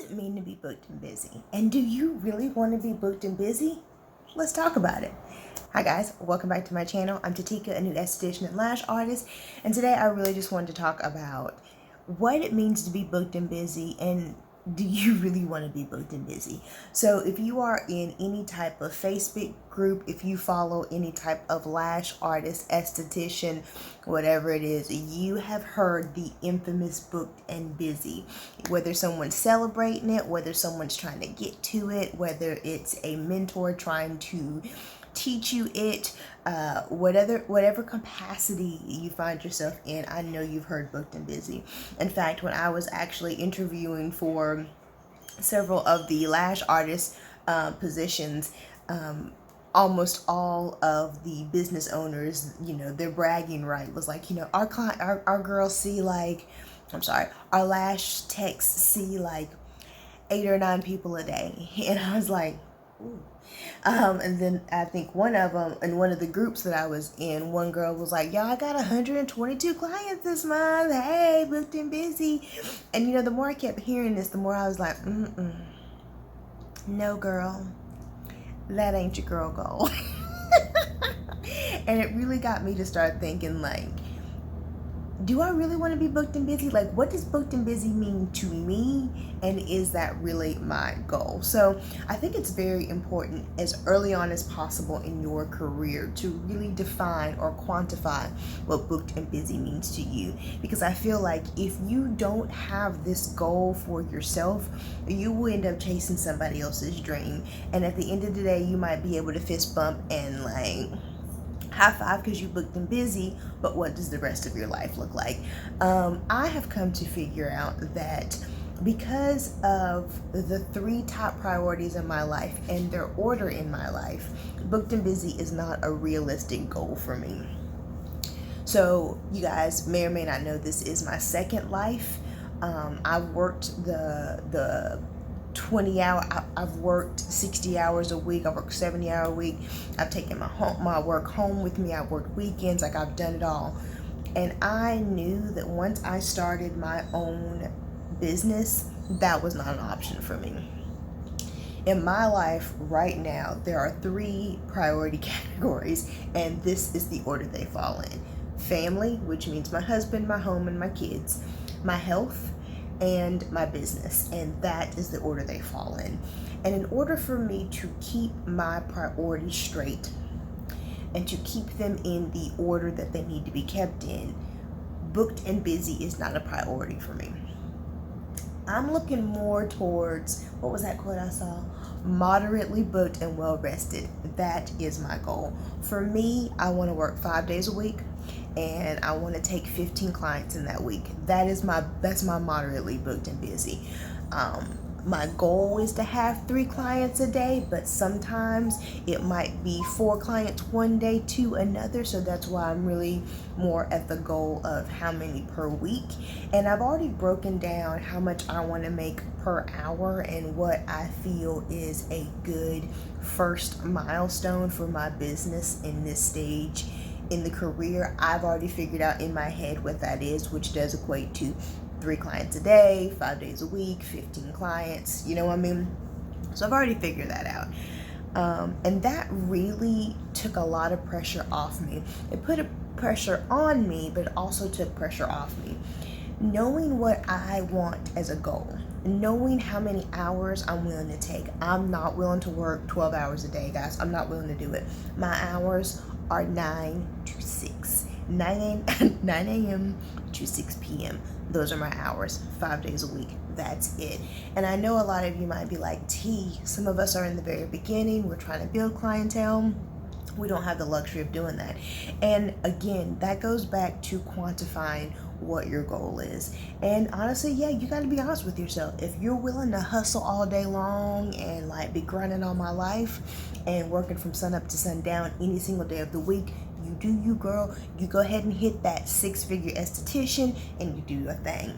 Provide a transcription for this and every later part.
it mean to be booked and busy? And do you really want to be booked and busy? Let's talk about it. Hi guys, welcome back to my channel. I'm Tatika, a new esthetician and lash artist, and today I really just wanted to talk about what it means to be booked and busy, and do you really want to be booked and busy? So if you are in any type of Facebook group, if you follow any type of lash artist, esthetician, whatever it is, you have heard the infamous booked and busy. Whether someone's celebrating it, whether someone's trying to get to it, whether it's a mentor trying to teach you it, whatever capacity you find yourself in, I know you've heard booked and busy. In fact, when I was actually interviewing for several of the lash artist positions, almost all of the business owners, their bragging right was like, our client, our girls see like, our lash techs see like 8 or 9 people a day. And I was like, ooh. And then I think one of them, in one of the groups that I was in, one girl was like, y'all, I got 122 clients this month. Hey, booked and busy. And the more I kept hearing this, the more I was like, no, girl, that ain't your girl goal. And it really got me to start thinking, like, do I really want to be booked and busy? Like, what does booked and busy mean to me? And is that really my goal? So I think it's very important as early on as possible in your career to really define or quantify what booked and busy means to you. Because I feel like if you don't have this goal for yourself, you will end up chasing somebody else's dream. And at the end of the day, you might be able to fist bump and like high five because you booked and busy, but what does the rest of your life look like? I have come to figure out that because of the 3 top priorities in my life and their order in my life, booked and busy is not a realistic goal for me. So you guys may or may not know, this is my second life. I've worked the 20-hour, I've worked 60 hours a week, I've worked 70-hour a week, I've taken my work home with me, I've worked weekends, like I've done it all. And I knew that once I started my own business, that was not an option for me. In my life right now, there are 3 priority categories, and this is the order they fall in. Family, which means my husband, my home, and my kids. My health, and my business, and that is the order they fall in. And in order for me to keep my priorities straight and to keep them in the order that they need to be kept in, booked and busy is not a priority for me. I'm looking more towards, what was that quote I saw? Moderately booked and well rested. That is my goal. For me, I want to work 5 days a week, and I want to take 15 clients in that week. That's my moderately booked and busy. My goal is to have 3 clients a day, but sometimes it might be 4 clients one day to another. So that's why I'm really more at the goal of how many per week. And I've already broken down how much I want to make per hour and what I feel is a good first milestone for my business in this stage in the career. I've already figured out in my head what that is, which does equate to 3 clients a day, 5 days a week, 15 clients, you know what I mean? So I've already figured that out. And that really took a lot of pressure off me. It put a pressure on me, but it also took pressure off me. Knowing what I want as a goal, knowing how many hours I'm willing to take. I'm not willing to work 12 hours a day, guys. I'm not willing to do it. My hours are 9 to 6. 9 a.m. to 6 p.m. Those are my hours, 5 days a week. That's it. And I know a lot of you might be like, T, some of us are in the very beginning. We're trying to build clientele. We don't have the luxury of doing that. And again, that goes back to quantifying what your goal is. And honestly, yeah, you got to be honest with yourself. If you're willing to hustle all day long and like be grinding all my life and working from sun up to sundown any single day of the week, you do you, girl. You go ahead and hit that 6-figure esthetician and you do your thing.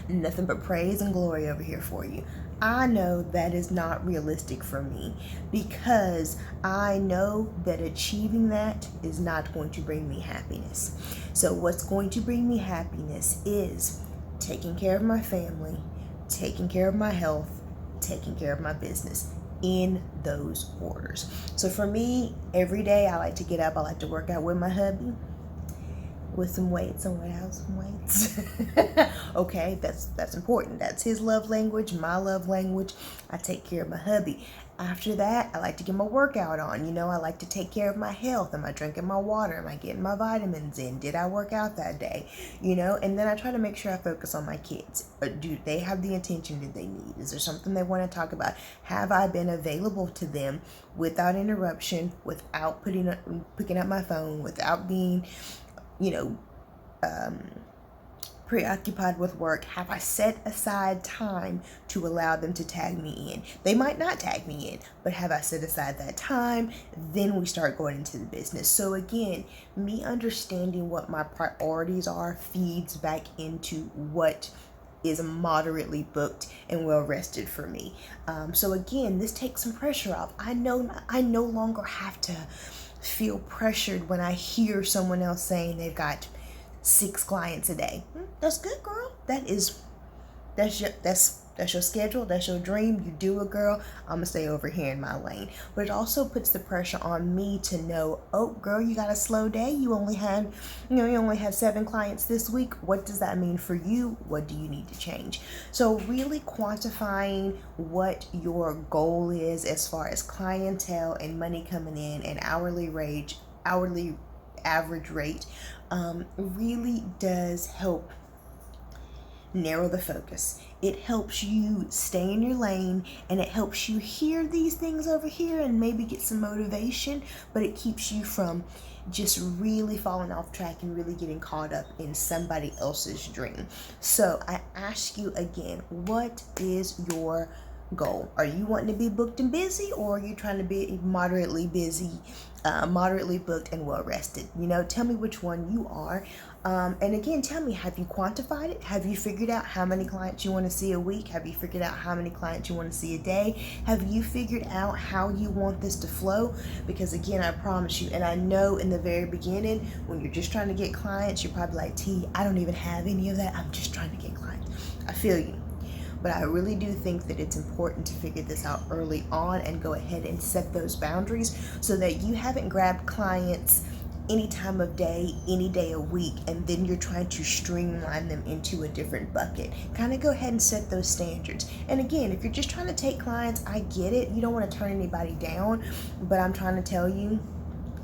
Nothing but praise and glory over here for you. I know that is not realistic for me because I know that achieving that is not going to bring me happiness. So what's going to bring me happiness is taking care of my family, taking care of my health, taking care of my business, in those orders. So for me, every day I like to get up, I like to work out with my hubby, with some weights and weigh out some weights. Okay, that's important. That's his love language, my love language. I take care of my hubby. After that, I like to get my workout on. You know, I like to take care of my health. Am I drinking my water? Am I getting my vitamins in? Did I work out that day? You know, and then I try to make sure I focus on my kids. Do they have the attention that they need? Is there something they want to talk about? Have I been available to them without interruption, without picking up my phone, without being, you know, preoccupied with work? Have I set aside time to allow them to tag me in? They might not tag me in, but have I set aside that time? Then we start going into the business. So again, me understanding what my priorities are feeds back into what is moderately booked and well rested for me. So again, this takes some pressure off. I no longer have to feel pressured when I hear someone else saying they've got 6 clients a day. That's good, girl. That's your schedule. That's your dream. You do it, girl. I'm gonna stay over here in my lane. But it also puts the pressure on me to know, oh, girl, you got a slow day. You only had 7 clients this week. What does that mean for you? What do you need to change? So really quantifying what your goal is as far as clientele and money coming in and hourly average rate really does help narrow the focus. It helps you stay in your lane, and it helps you hear these things over here and maybe get some motivation, but it keeps you from just really falling off track and really getting caught up in somebody else's dream. So I ask you again, what is your goal? Are you wanting to be booked and busy, or are you trying to be moderately busy, moderately booked and well rested? You know, tell me which one you are. And again, tell me, have you quantified it? Have you figured out how many clients you want to see a week? Have you figured out how many clients you want to see a day? Have you figured out how you want this to flow? Because again, I promise you, and I know in the very beginning, when you're just trying to get clients, you're probably like, T, I don't even have any of that. I'm just trying to get clients. I feel you. But I really do think that it's important to figure this out early on and go ahead and set those boundaries so that you haven't grabbed clients any time of day, any day a week, and then you're trying to streamline them into a different bucket. Kind of go ahead and set those standards. And again, if you're just trying to take clients, I get it. You don't want to turn anybody down, but I'm trying to tell you,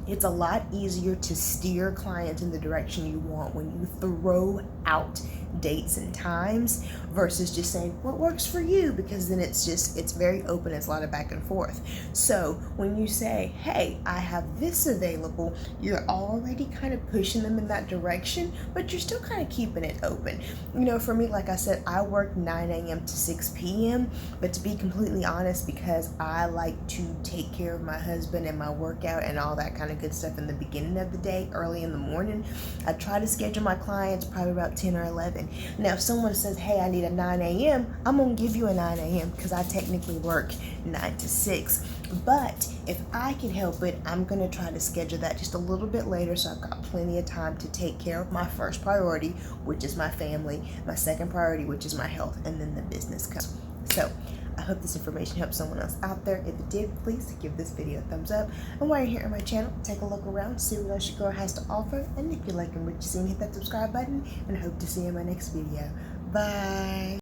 it's a lot easier to steer clients in the direction you want when you throw out dates and times versus just saying what works for you, because then it's very open. It's a lot of back and forth. So when you say, hey, I have this available, you're already kind of pushing them in that direction, but you're still kind of keeping it open. You know, for me, like I said, I work 9 a.m. to 6 p.m. But to be completely honest, because I like to take care of my husband and my workout and all that kind of good stuff in the beginning of the day, early in the morning, I try to schedule my clients probably about 10 or 11. Now, if someone says, hey, I need a 9 a.m., I'm going to give you a 9 a.m. because I technically work 9 to 6. But if I can help it, I'm going to try to schedule that just a little bit later so I've got plenty of time to take care of my first priority, which is my family, my second priority, which is my health, and then the business comes. So I hope this information helps someone else out there. If it did, please give this video a thumbs up. And while you're here on my channel, take a look around, see what else your girl has to offer. And if you're liking what you see, hit that subscribe button, and hope to see you in my next video. Bye.